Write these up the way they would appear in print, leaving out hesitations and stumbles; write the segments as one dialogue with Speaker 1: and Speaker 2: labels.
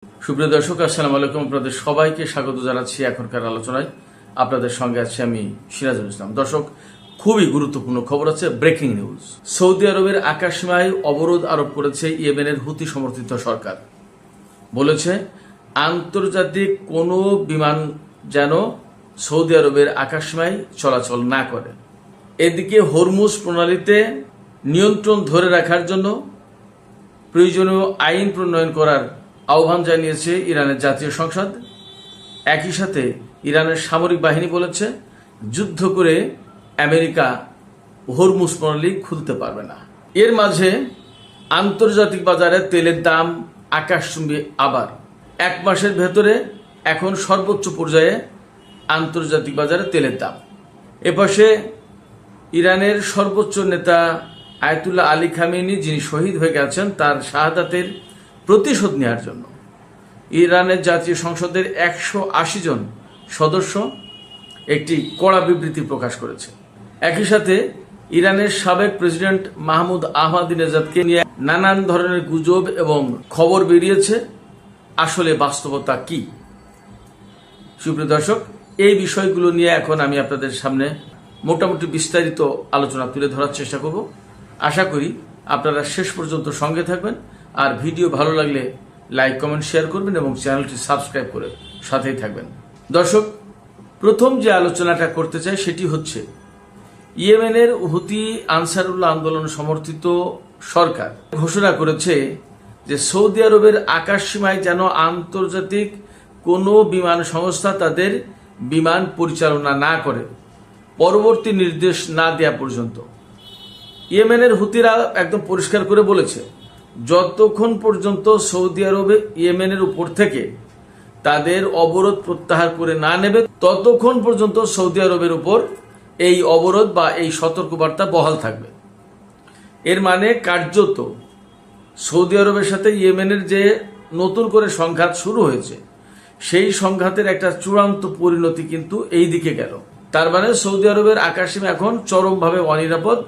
Speaker 1: সুপ্রিয় দর্শক, আসসালামু আলাইকুম। আপনাদের সবাইকে স্বাগত জানাচ্ছি এখনকার আলোচনায়। আপনাদের সঙ্গে আছি আমি সিরাজুল ইসলাম। দর্শক, খুবই গুরুত্বপূর্ণ খবর আছে, ব্রেকিং নিউজ। সৌদি আরবের আকাশসীমায় অবরোধ আরোপ করেছে ইয়েমেনের হুতি সমর্থিত সরকার। বলেছে আন্তর্জাতিক কোনো বিমান যেন সৌদি আরবের আকাশসীমায় চলাচল না করে। এদিকে হরমুজ প্রণালীতে নিয়ন্ত্রণ ধরে রাখার জন্য প্রয়োজনীয় আইন প্রণয়ন করার আহ্বান জানিয়েছে ইরানের জাতীয় সংসদ। একই সাথে ইরানের সামরিক বাহিনী বলেছে যুদ্ধ করে আমেরিকা হরমুজ প্রণালী খুলতে পারবে না। এর মাঝে আন্তর্জাতিক বাজারে তেলের দাম আকাশচুম্বী। আবার এক মাসের ভেতরে এখন সর্বোচ্চ পর্যায়ে আন্তর্জাতিক বাজারে তেলের দাম। এপাশে ইরানের সর্বোচ্চ নেতা আয়াতুল্লাহ আলী খামেনি, যিনি শহীদ হয়ে গেছেন, তার শাহাদাতের প্রতিশোধ নেওয়ার জন্য ইরানের জাতীয় সংসদের 180 জন সদস্য একটি কড়া বিবৃতি প্রকাশ করেছে। একই সাথে ইরানের সাবেক প্রেসিডেন্ট মাহমুদ আহমাদিনেজাদকে নিয়ে নানান ধরনের গুজব এবং খবর বেরিয়েছে। আসলে বাস্তবতা কি? সুপ্রিয় দর্শক, এই বিষয়গুলো নিয়ে এখন আমি আপনাদের সামনে মোটামুটি বিস্তারিত আলোচনা তুলে ধরার চেষ্টা করব। আশা করি আপনারা শেষ পর্যন্ত সঙ্গে থাকবেন। আর ভিডিও ভালো লাগলে লাইক, কমেন্ট, শেয়ার করবেন এবং চ্যানেলটি সাবস্ক্রাইব করে সাথেই থাকবেন। দর্শক, প্রথম যে আলোচনাটা করতে চাই সেটি হচ্ছে ইয়েমেনের হুতি আনসারুল্লাহ আন্দোলন সমর্থিত সরকার ঘোষণা করেছে যে সৌদি আরবের আকাশসীমায় যেন আন্তর্জাতিক কোনো বিমান সংস্থা তাদের বিমান পরিচালনা না করে পরবর্তী নির্দেশ না দেওয়া পর্যন্ত। ইয়েমেনের হুতিরা একদম পরিষ্কার করে বলেছে যতক্ষণ পর্যন্ত সৌদি আরবে ইয়েমেনের উপর থেকে তাদের অবরোধ প্রত্যাহার করে না নেবে ততক্ষণ পর্যন্ত সৌদি আরবের উপর এই অবরোধ বা এই সতর্কবার্তা বহাল থাকবে। এর মানে কার্যত সৌদি আরবের সাথে ইয়েমেনের যে নতুন করে সংঘাত শুরু হয়েছে সেই সংঘাতের একটা চূড়ান্ত পরিণতি কিন্তু এই দিকে গেল। তার মানে সৌদি আরবের আকাশসীমা এখন চরমভাবে অনিরাপদ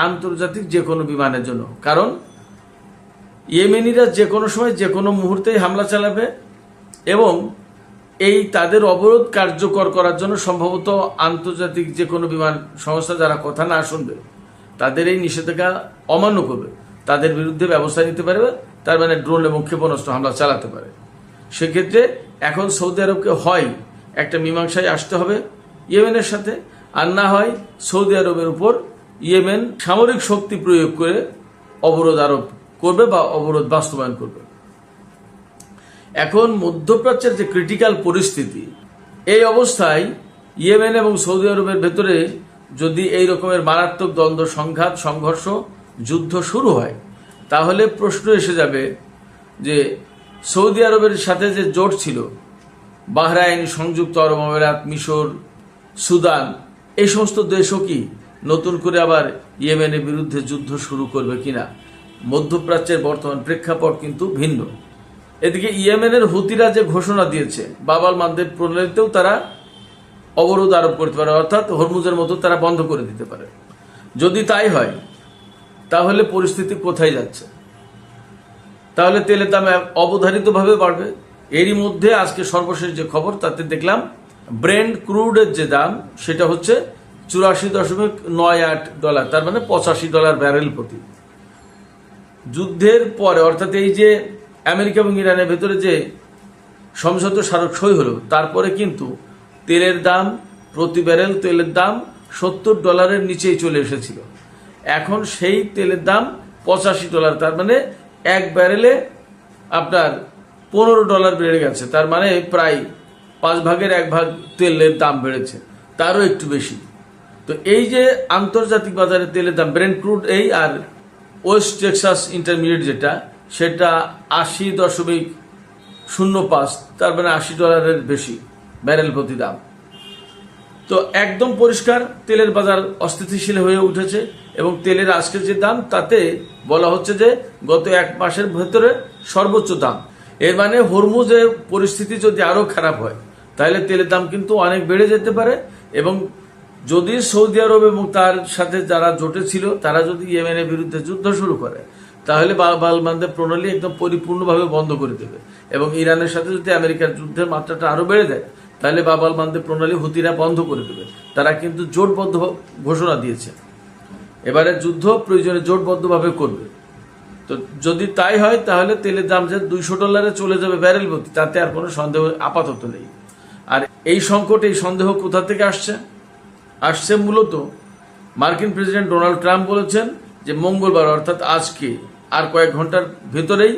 Speaker 1: আন্তর্জাতিক যে কোনো বিমানের জন্য। কারণ ইয়েমেনিরা যে কোনো সময় যে কোনো মুহূর্তেই হামলা চালাবে এবং এই তাদের অবরোধ কার্যকর করার জন্য সম্ভবত আন্তর্জাতিক যে কোনো বিমান সংস্থা যারা কথা না শুনবে, তাদের এই নিষেধাজ্ঞা অমান্য করবে, তাদের বিরুদ্ধে ব্যবস্থা নিতে পারবে। তার মানে ড্রোন এবং ক্ষেপণাস্ত্র হামলা চালাতে পারে। সেক্ষেত্রে এখন সৌদি আরবকে হয় একটা মীমাংসায় আসতে হবে ইয়েমেনের সাথে, আর না হয় সৌদি আরবের উপর ইয়েমেন সামরিক শক্তি প্রয়োগ করে অবরোধ আরোপ করবে বা অবরোধ বাস্তবায়ন করবে। এখন মধ্যপ্রাচ্যের যে ক্রিটিক্যাল পরিস্থিতি, এই অবস্থায় ইয়েমেন এবং সৌদি আরবের ভেতরে যদি এই রকমের মারাত্মক দ্বন্দ্ব, সংঘাত, সংঘর্ষ, যুদ্ধ শুরু হয়, তাহলে প্রশ্ন এসে যাবে যে সৌদি আরবের সাথে যে জোট ছিল বাহরাইন, সংযুক্ত আরব আমিরাত, মিশর, সুদান, এই সমস্ত দেশও কি নতুন করে আবার ইয়েমেনের বিরুদ্ধে যুদ্ধ শুরু করবে কিনা? মধ্যপ্রাচ্যের বর্তমান প্রেক্ষাপট কিন্তু ভিন্ন। এদিকে ইয়েমেনের হুতিরা যে ঘোষণা দিয়েছে বাবাল মানদেব প্রণালীতেও তারা অবরোধ আরোপ করতে পারে, অর্থাৎ হরমুজের মতো তারা বন্ধ করে দিতে পারে। যদি তাই হয় তাহলে পরিস্থিতি কোথায় যাচ্ছে? তাহলে তেলের দাম অবধারিতভাবে বাড়বে। এরই মধ্যে আজকে সর্বশেষ যে খবর তাতে দেখলাম ব্রেন্ট ক্রুডের যে দাম সেটা হচ্ছে $84.98, তার মানে $85 ব্যারেল প্রতি। যুদ্ধের পরে, অর্থাৎ এই যে আমেরিকা এবং ইরানের ভেতরে যে সমঝোতা স্মারক সই হলো, তারপরে কিন্তু তেলের দাম, প্রতি ব্যারেল তেলের দাম $70 নিচেই চলে এসেছিল। এখন সেই তেলের দাম $85, তার মানে এক ব্যারেলে আপনার $15 বেড়ে গেছে। তার মানে প্রায় 5 ভাগের 1 ভাগ তেলের দাম বেড়েছে, তারও একটু বেশি। তো এই যে আন্তর্জাতিক বাজারে তেলের দাম ব্রেন্ট ক্রুড এই আর ওয়েস্ট টেক্সাস ইন্টারমিডিয়েট যেটা, সেটা 80.05, তার মানে $80 বেশি ব্যারেল প্রতি দাম। তো একদম পরিষ্কার তেলের বাজার অস্থিতিশীল হয়ে উঠেছে এবং তেলের আজকের যে দাম তাতে বলা হচ্ছে যে গত 1 মাসের ভেতরে সর্বোচ্চ দাম। এর মানে হরমুজের পরিস্থিতি যদি আরো খারাপ হয় তাহলে তেলের দাম কিন্তু অনেক বেড়ে যেতে পারে। এবং যদি সৌদি আরব এবং তার সাথে যারা জোটে ছিল তারা যদি ইয়েমেনের বিরুদ্ধে যুদ্ধ শুরু করে তাহলে বাবাল মানদেব প্রণালী একদম পরিপূর্ণভাবে বন্ধ করে দেবে। এবং ইরানের সাথে যদি আমেরিকার যুদ্ধের মাত্রাটা আরো বেড়ে দেয়, তাহলে বাব আল মানদেব প্রণালী হুতিরা বন্ধ করে দেবে। তারা কিন্তু জোটবদ্ধ ঘোষণা দিয়েছে, এবারে যুদ্ধ প্রয়োজনে জোটবদ্ধভাবে করবে। তো যদি তাই হয় তাহলে তেলের দাম যে $200 চলে যাবে ব্যারেল প্রতি, তাতে আর কোনো সন্দেহ আপাতত নেই। আর এই সংকট, এই সন্দেহ কোথা থেকে আসছে মূলত মার্কিন প্রেসিডেন্ট ডোনাল্ড ট্রাম্প বলেছেন যে মঙ্গলবার অর্থাৎ আজকে আর কয়েক ঘন্টার ভেতরেই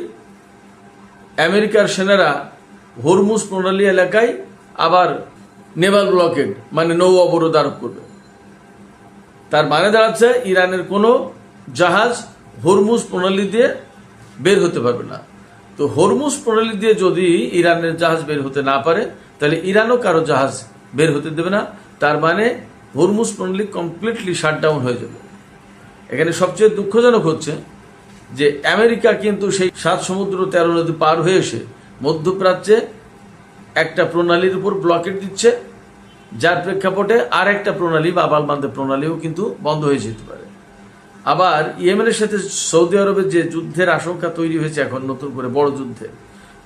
Speaker 1: আমেরিকার সেনারা হরমুজ প্রণালী এলাকায় আবার নেভাল ব্লকেড মানে নৌ অবরোধ আরোপ করবে। তার মানে দাঁড়াচ্ছে ইরানের কোনো জাহাজ হরমুজ প্রণালী দিয়ে বের হতে পারবে না। তো হরমুজ প্রণালী দিয়ে যদি ইরানের জাহাজ বের হতে না পারে, তাহলে ইরানও কারো জাহাজ বের হতে দেবে না। তার মানে হরমুজ প্রণালী কমপ্লিটলি শাটডাউন হয়ে যাবে। এখানে সবচেয়ে দুঃখজনক হচ্ছে যে আমেরিকা কিন্তু সেই 7 সমুদ্র 13 নদী পার হয়ে এসে মধ্যপ্রাচ্যে একটা প্রণালীর উপর ব্লকেট দিচ্ছে, যার প্রেক্ষাপটে আর একটা প্রণালী বাব আল মানদেব প্রণালীও কিন্তু বন্ধ হয়ে যেতে পারে। আবার ইয়েমেনের সাথে সৌদি আরবের যে যুদ্ধের আশঙ্কা তৈরি হয়েছে এখন নতুন করে বড় যুদ্ধে,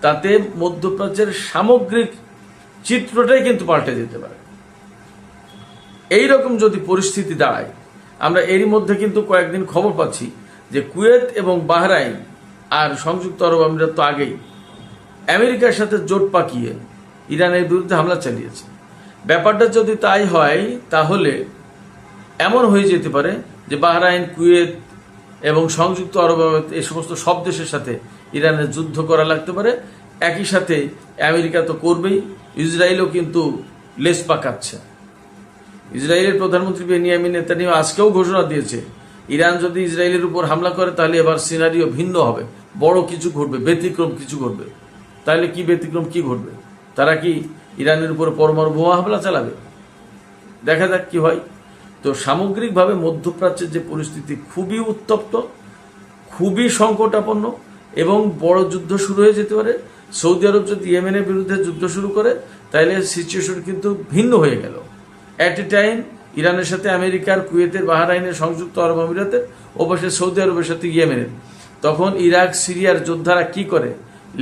Speaker 1: তাতে মধ্যপ্রাচ্যের সামগ্রিক চিত্রটাই কিন্তু পাল্টে যেতে পারে। এই রকম যদি পরিস্থিতি দাঁড়ায়, আমরা এরই মধ্যে কিন্তু কয়েকদিন খবর পাচ্ছি যে কুয়েত এবং বাহরাইন আর সংযুক্ত আরব আমিরাত তো আগেই আমেরিকার সাথে জোট পাকিয়ে ইরানের বিরুদ্ধে হামলা চালিয়েছে। ব্যাপারটা যদি তাই হয় তাহলে এমন হয়ে যেতে পারে যে বাহরাইন, কুয়েত এবং সংযুক্ত আরব আমিরাত এই সমস্ত সব দেশের সাথে ইরানের যুদ্ধ করা লাগতে পারে। একই সাথে আমেরিকা তো করবেই, ইসরায়েলও কিন্তু লেজ পাকাচ্ছে। ইসরায়েলের প্রধানমন্ত্রী বেনিয়ামিন নেতানিয়াহু আজকেও ঘোষণা দিয়েছে, ইরান যদি ইসরায়েলের উপর হামলা করে তাহলে এবার সিনারিও ভিন্ন হবে, বড় কিছু ঘটবে, ব্যতিক্রম কিছু ঘটবে। তাহলে কি ব্যতিক্রম কি ঘটবে? তারা কি ইরানের উপর পরমাণু বোমা হামলা চালাবে? দেখা যাক কি হয়। তো সামগ্রিকভাবে মধ্যপ্রাচ্যের যে পরিস্থিতি খুবই উত্তপ্ত, খুবই সংকটাপন্ন এবং বড় যুদ্ধ শুরু হয়ে যেতে পারে। সৌদি আরব যদি ইয়েমেনের বিরুদ্ধে যুদ্ধ শুরু করে তাহলে সিচুয়েশন কিন্তু ভিন্ন হয়ে গেল। অ্যাট এ টাইম ইরানের সাথে আমেরিকার, কুয়েতের, বাহরাইনের, সংযুক্ত আরব আমিরাতের, ওপাশে সৌদি আরবের সাথে ইয়েমেনের। তখন ইরাক, সিরিয়ার যোদ্ধারা কি করে,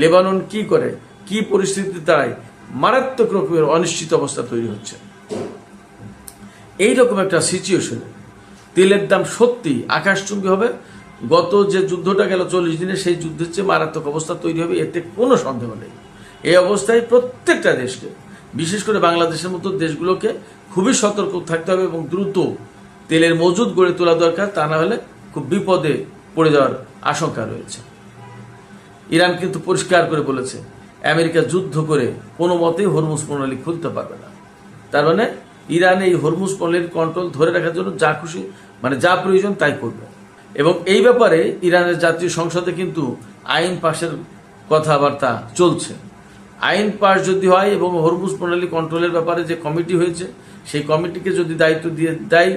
Speaker 1: লেবানন কি করে, কি পরিস্থিতি দাঁড়ায়, মারাত্মক রকমের অনিশ্চিত অবস্থা তৈরি হচ্ছে। এইরকম একটা সিচুয়েশনে তেলের দাম সত্যি আকাশচুম্বী হবে। গত যে যুদ্ধটা গেল 40 দিনে, সেই যুদ্ধের চেয়ে মারাত্মক অবস্থা তৈরি হবে, এতে কোনো সন্দেহ নেই। এই অবস্থায় প্রত্যেকটা দেশকে, বিশেষ করে বাংলাদেশের মতো দেশগুলোকে খুবই সতর্ক থাকতে হবে এবং দ্রুত তেলের মজুদ গড়ে তোলা দরকার। তা না হলে খুব বিপদে পড়ে যাওয়ার আশঙ্কা রয়েছে। ইরান কিন্তু পরিষ্কার করে বলেছে আমেরিকা যুদ্ধ করে কোনো মতেই হরমুজ প্রণালী খুলতে পারবে না। তার মানে ইরান এই হরমুজ প্রণালীর কন্ট্রোল ধরে রাখার জন্য যা খুশি মানে যা প্রয়োজন তাই করবে। এবং এই ব্যাপারে ইরানের জাতীয় সংসদে কিন্তু আইন পাশের কথাবার্তা চলছে। আইন পাশ যদি হয় এবং হরমুজ প্রণালী কন্ট্রোলের ব্যাপারে যে কমিটি হয়েছে, সেই কমিটিকে যদি দায়িত্ব দিয়ে দেয়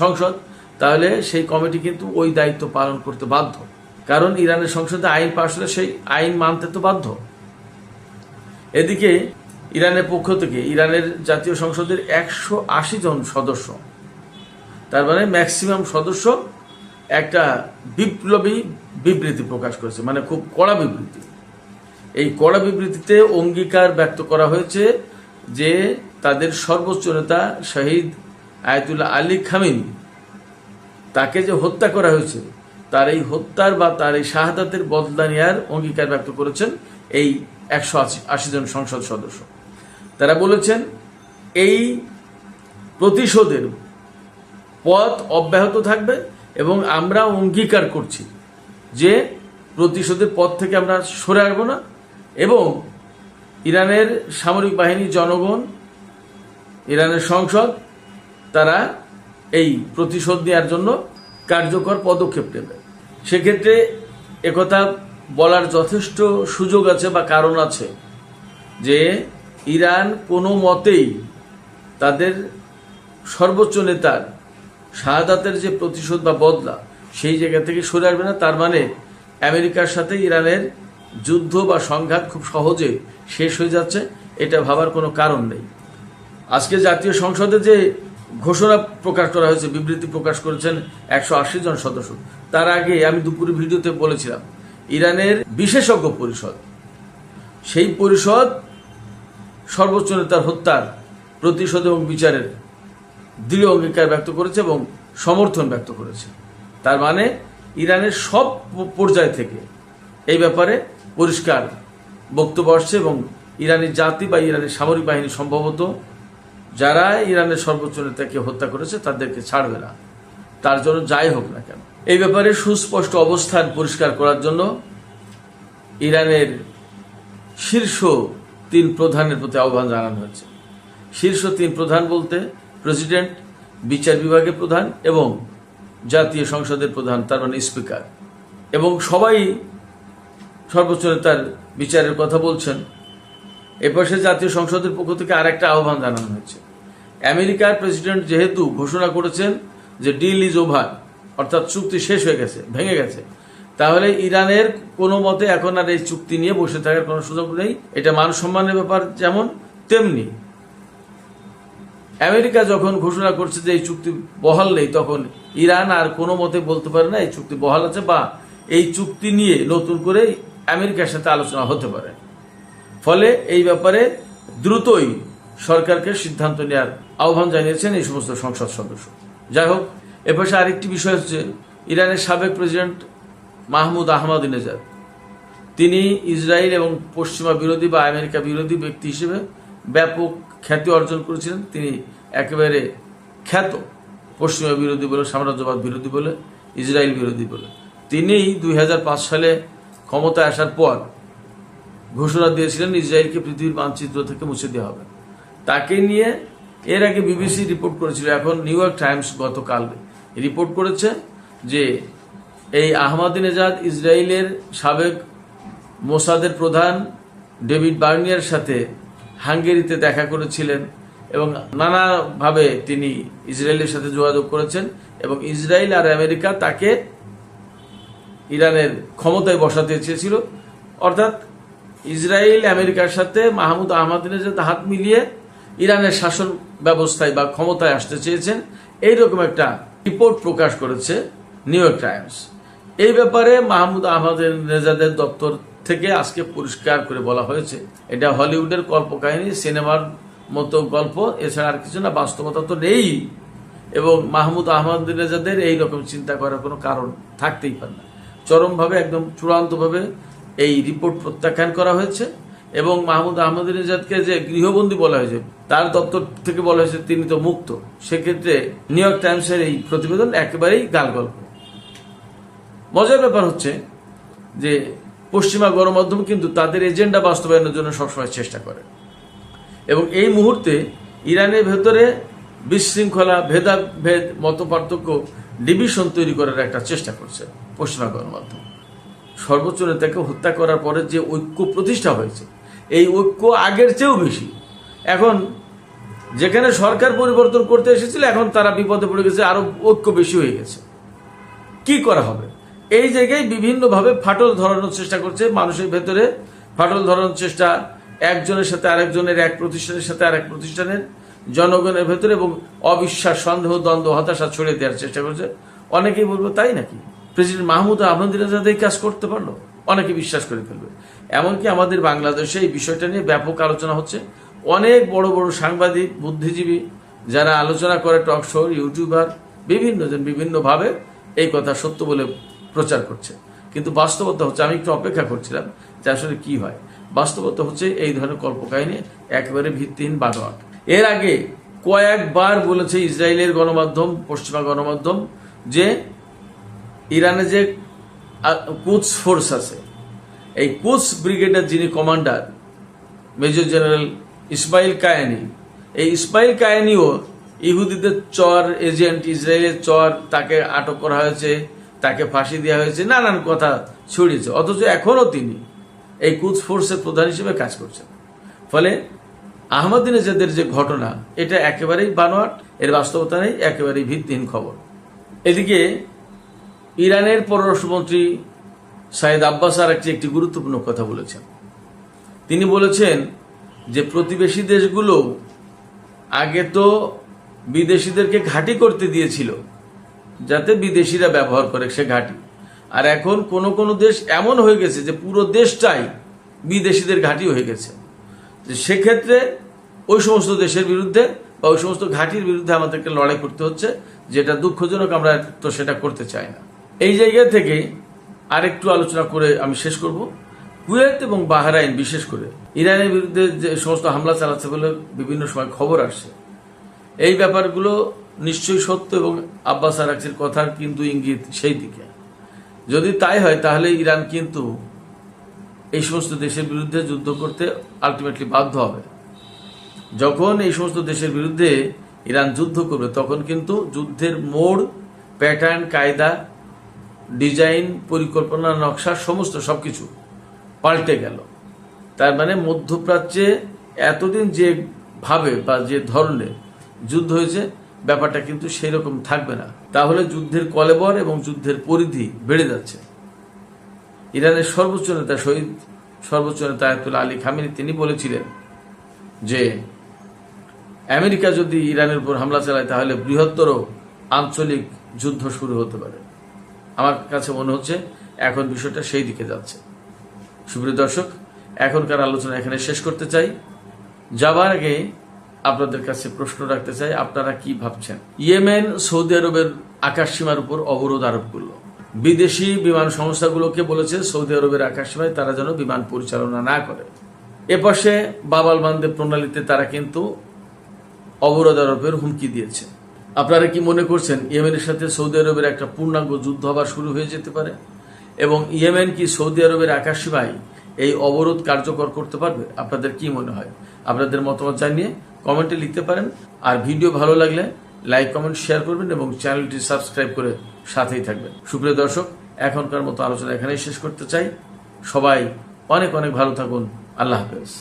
Speaker 1: সংসদ, তাহলে সেই কমিটি কিন্তু ওই দায়িত্ব পালন করতে বাধ্য। কারণ ইরানের সংসদে আইন পাশ হলে সেই আইন মানতে তো বাধ্য। এদিকে ইরানের পক্ষ থেকে ইরানের জাতীয় সংসদের 180 জন সদস্য, তার মানে ম্যাক্সিমাম সদস্য একটা বিপ্লবী বিবৃতি প্রকাশ করেছে, মানে খুব কড়া বিবৃতি। এই কড়া বিবৃতিতে অঙ্গীকার ব্যক্ত করা হয়েছে যে তাদের সর্বোচ্চ নেতা শহীদ আয়াতুল্লাহ আলী খামেনি, তাকে যে হত্যা করা হয়েছে, তার এই হত্যার বা তার এই শাহাদাতের বদলা নেওয়ার অঙ্গীকার ব্যক্ত করেছেন এই 180 জন সংসদ সদস্য। তারা বলেছেন এই প্রতিশোধের পথ অব্যাহত থাকবে এবং আমরা অঙ্গীকার করছি যে প্রতিশোধের পথ থেকে আমরা সরে আসবো না এবং ইরানের সামরিক বাহিনী, জনগণ, ইরানের সংসদ তারা এই প্রতিশোধ নেওয়ার জন্য কার্যকর পদক্ষেপ নেবে। সেক্ষেত্রে একথা বলার যথেষ্ট সুযোগ আছে বা কারণ আছে যে ইরান কোনো মতেই তাদের সর্বোচ্চ নেতার শাহাদাতের যে প্রতিশোধ বা বদলা, সেই জায়গা থেকে সরে আসবে না। তার মানে আমেরিকার সাথে ইরানের যুদ্ধ বা সংঘাত খুব সহজে শেষ হয়ে যাচ্ছে, এটা ভাবার কোনো কারণ নেই। আজকে জাতীয় সংসদে যে ঘোষণা প্রকাশ করা হয়েছে, বিবৃতি প্রকাশ করেছেন 180 জন সদস্য, তার আগে আমি দুপুরে ভিডিওতে বলেছিলাম ইরানের বিশেষজ্ঞ পরিষদ, সেই পরিষদ সর্বোচ্চ নেতার হত্যার প্রতিশোধ এবং বিচারের দৃঢ় অঙ্গীকার ব্যক্ত করেছে এবং সমর্থন ব্যক্ত করেছে। তার মানে ইরানের সব পর্যায় থেকে এই ব্যাপারে পরিষ্কার বক্তব্য আসছে এবং ইরানি জাতি বা ইরানি সামরিক বাহিনী সম্ভবত যারা ইরানের সর্বোচ্চ নেতাকে হত্যা করেছে তাদেরকে ছাড়বে না, তার জন্য যাই হোক না কেন। এই ব্যাপারে সুস্পষ্ট অবস্থান পরিষ্কার করার জন্য ইরানের শীর্ষ 3 প্রধানের প্রতি আহ্বান জানানো হয়েছে। শীর্ষ 3 প্রধান বলতে প্রেসিডেন্ট, বিচার বিভাগের প্রধান এবং জাতীয় সংসদের প্রধান, তার মানে স্পিকার, এবং সবাই সর্বোচ্চ নেতার বিচারের কথা বলছেন। এপাশে জাতীয় সংসদের পক্ষ থেকে আরেকটা আহ্বান জানানো হয়েছে। আমেরিকার প্রেসিডেন্ট যেহেতু ঘোষণা করেছেন যে ডিল ইজ ওভার, অর্থাৎ চুক্তি শেষ হয়ে গেছে, ভেঙে গেছে, তাহলে ইরানের কোনো মতে এখন আর এই চুক্তি নিয়ে বসে থাকার কোনো সুযোগ নেই। এটা মান সম্মানের ব্যাপার যেমন, তেমনি আমেরিকা যখন ঘোষণা করছে যে এই চুক্তি বহাল নেই, তখন ইরান আর কোনো মতে বলতে পারে না এই চুক্তি বহাল আছে বা এই চুক্তি নিয়ে নতুন করে আমেরিকার সাথে আলোচনা হতে পারে। ফলে এই ব্যাপারে দ্রুতই সরকারকে সিদ্ধান্ত নেওয়ার আহ্বান জানিয়েছেন এই সমস্ত সংসদ সদস্য। যাই হোক, এপাশে আরেকটি বিষয় হচ্ছে ইরানের সাবেক প্রেসিডেন্ট মাহমুদ আহমাদিনেজাদ, তিনি ইসরায়েল এবং পশ্চিমা বিরোধী বা আমেরিকা বিরোধী ব্যক্তি হিসেবে ব্যাপক খ্যাতি অর্জন করেছিলেন। তিনি একেবারে খ্যাত পশ্চিমা বিরোধী বলে, সাম্রাজ্যবাদ বিরোধী বলে, ইসরায়েল বিরোধী বলে। তিনি 2005 সালে ক্ষমতায় আসার পর ঘোষণা দিয়েছিলেন ইসরায়েলকে পৃথিবীর মানচিত্র থেকে মুছে দেওয়া হবে। তাকে নিয়ে এর আগে বিবিসি রিপোর্ট করেছিল, এখন নিউ ইয়র্ক টাইমস গতকাল রিপোর্ট করেছে যে এই আহমাদিনেজাদ ইসরায়েলের সাবেক মোসাদের প্রধান ডেভিড বার্নিয়ার সাথে হাঙ্গেরিতে দেখা করেছিলেন এবং নানাভাবে তিনি ইসরায়েলের সাথে যোগাযোগ করেছেন এবং ইসরায়েল আর আমেরিকা তাকে ইরানের ক্ষমতায় বসাতে চেয়েছিল। অর্থাৎ ইসরায়েল আমেরিকার সাথে মাহমুদ আহমাদিনেজাদ হাত মিলিয়ে ইরানের শাসন ব্যবস্থায় বা ক্ষমতায় আসতে চেয়েছেন, এইরকম একটা রিপোর্ট প্রকাশ করেছে নিউ ইয়র্ক টাইমস। এই ব্যাপারে মাহমুদ আহমাদিনেজাদের দপ্তর থেকে আজকে পরিষ্কার করে বলা হয়েছে এটা হলিউডের কল্পকাহিনী, সিনেমার মতো গল্প, এছাড়া আর কিছু না, বাস্তবতা তো নেই এবং মাহমুদ আহমাদিনেজাদের এইরকম চিন্তা করার কোনো কারণ থাকতেই পারে না। চরমভাবে, একদম চূড়ান্তভাবে এই রিপোর্ট প্রত্যাখ্যান করা হয়েছে এবং মাহমুদ আহমাদিনেজাদকে যে গৃহবন্দী বলা হয়েছে, তার দপ্তর থেকে বলা হয়েছে তিনি তো মুক্ত। সেক্ষেত্রে নিউ ইয়র্ক টাইমসের এই প্রতিবেদন একেবারেই গালগল্প। মজার ব্যাপার হচ্ছে যে পশ্চিমা গণমাধ্যম কিন্তু তাদের এজেন্ডা বাস্তবায়নের জন্য সবসময় চেষ্টা করে এবং এই মুহূর্তে ইরানের ভেতরে বিশৃঙ্খলা, ভেদাভেদ, মত পার্থক্য, ডিভিশন তৈরি করার একটা চেষ্টা করছে পশ্চিমা গণমাধ্যম। সর্বোচ্চ নেতাকে হত্যা করার পরে যে ঐক্য প্রতিষ্ঠা হয়েছে, এই ঐক্য আগের চেয়েও বেশি। এখন যেখানে সরকার পরিবর্তন করতে এসেছিল, এখন তারা বিপদে পড়ে গেছে, আরো ঐক্য বেশি হয়ে গেছে। কি করা হবে? এই জায়গায় বিভিন্নভাবে ফাটল ধরানোর চেষ্টা করছে মানুষের ভেতরে। ফাটল ধরানোর চেষ্টা একজনের সাথে আরেকজনের, এক প্রতিষ্ঠানের সাথে আরেক প্রতিষ্ঠানের, জনগণের ভেতরে, এবং অবিশ্বাস, সন্দেহ, দ্বন্দ্ব, হতাশা ছড়িয়ে দেওয়ার চেষ্টা করছে। অনেকেই বলবো তাই নাকি প্রেসিডেন্ট মাহমুদ আহমাদিনেজাদ এই কাজ করতে পারলো? অনেকে বিশ্বাস করে ফেলবে। এমনকি আমাদের বাংলাদেশে এই বিষয়টা নিয়ে ব্যাপক আলোচনা হচ্ছে। অনেক বড় বড় সাংবাদিক, বুদ্ধিজীবী যারা আলোচনা করে, টক শো, ইউটিউবার, বিভিন্নজন বিভিন্নভাবে এই কথা সত্য বলে প্রচার করছে। কিন্তু বাস্তবতা হচ্ছে, আমি একটু অপেক্ষা করছিলাম যে আসলে কি হয়। বাস্তবতা হচ্ছে এই ধরনের কল্পকাহিনী একেবারে ভিত্তিহীন বানোয়াট। এর আগে কয়েকবার বলেছে ইসরায়েলের গণমাধ্যম, পশ্চিমা গণমাধ্যম, যে ইরানে যে কুদস ফোর্স আছে, এই কুদস ব্রিগেডের যিনি commander major general Ismail Kayani, এই ইসমাইল কায়ানিও ইহুদিদের চর এজেন্ট, ইসরায়েলের চর, তাকে আটক করা হয়েছে, তাকে ফাঁসি দেওয়া হয়েছে, নানান কথা ছড়িয়েছে। অথচ এখনও তিনি এই কুদস ফোর্সের প্রধান হিসেবে কাজ করছেন। ফলে আহমাদিনেজাদের যে ঘটনা, এটা একেবারেই বানোয়াট, এর বাস্তবতা নেই, একেবারেই ভিত্তিহীন খবর। এদিকে ইরানের পররাষ্ট্রমন্ত্রী সাইদ আব্বাস আর একটি গুরুত্বপূর্ণ কথা বলেছেন। তিনি বলেছেন যে প্রতিবেশী দেশগুলো আগে তো বিদেশিদেরকে ঘাঁটি করতে দিয়েছিল যাতে বিদেশিরা ব্যবহার করে সে ঘাঁটি, আর এখন কোন কোন দেশ এমন হয়ে গেছে যে পুরো দেশটাই বিদেশিদের ঘাঁটি হয়ে গেছে। যে সেক্ষেত্রে ওই সমস্ত দেশের বিরুদ্ধে বা ওই সমস্ত ঘাঁটির বিরুদ্ধে আমাদেরকে লড়াই করতে হচ্ছে, যেটা দুঃখজনক, আমরা তো সেটা করতে চাই না। এই জায়গা থেকে আরেকটু আলোচনা করে আমি শেষ করব। কুয়েত এবং বাহরাইন বিশেষ করে ইরানের বিরুদ্ধে যে সমস্ত হামলা চালাচ্ছে বলে বিভিন্ন সময় খবর আসছে, এই ব্যাপারগুলো নিশ্চয়ই সত্য এবং আব্বাস আরাকচির কথার কিন্তু ইঙ্গিত সেই দিকে। যদি তাই হয় তাহলে ইরান কিন্তু এই সমস্ত দেশের বিরুদ্ধে যুদ্ধ করতে আলটিমেটলি বাধ্য হবে। যখন এই সমস্ত দেশের বিরুদ্ধে ইরান যুদ্ধ করবে তখন কিন্তু যুদ্ধের মোড়, প্যাটার্ন, কায়দা, ডিজাইন, পরিকল্পনা, নকশা সমস্ত সবকিছু পাল্টে গেল। তার মানে মধ্যপ্রাচ্যে এতদিন যে ভাবে বা যে ধরনের যুদ্ধ হয়েছে ব্যাপারটা কিন্তু সেই রকম থাকবে না। তাহলে যুদ্ধের কলেবর এবং যুদ্ধের পরিধি বেড়ে যাচ্ছে। ইরানের সর্বোচ্চ নেতা সর্বোচ্চ নেতা আয়াতুল্লাহ আলী খামেনি তিনি বলেছিলেন যে আমেরিকা যদি ইরানের উপর হামলা চালায় তাহলে বৃহত্তর আঞ্চলিক যুদ্ধ শুরু হতে পারে। আমার কাছে মনে হচ্ছে এখন বিষয়টা সেই দিকে যাচ্ছে। সুপ্রিয় দর্শক, এখনকার আলোচনা এখানে শেষ করতে চাই। যাবার আগে আপনাদের কাছে প্রশ্ন রাখতে চাই, আপনারা কি ভাবছেন? ইয়েমেন সৌদি আরবের আকাশসীমার উপর অবরোধ আরোপ করল। বিদেশি বিমান সংস্থাগুলোকে বলেছে সৌদি আরবের আকাশসীমায় তারা যেন বিমান পরিচালনা না করে। এপাশে বাবাল মানদেব প্রণালীতে তারা কিন্তু অবরোধ আরোপের হুমকি দিয়েছে। আপনারা কি মনে করছেন ইয়েমেনের সাথে সৌদি আরবের একটা পূর্ণাঙ্গ যুদ্ধ আবার শুরু হয়ে যেতে পারে? এবং ইয়েমেন কি সৌদি আরবের আকাশসীমায় এই অবরোধ কার্যকর করতে পারবে? আপনাদের কি মনে হয়? আপনাদের মতামত জানিয়ে কমেন্টে লিখতে পারেন। আর ভিডিও ভালো লাগলে লাইক, কমেন্ট, শেয়ার করবেন এবং চ্যানেলটি সাবস্ক্রাইব করে সাথেই থাকবেন। সুপ্রিয় দর্শক, এখনকার মতো আলোচনা এখানেই শেষ করতে চাই। সবাই অনেক অনেক ভালো থাকুন। আল্লাহ হাফেজ।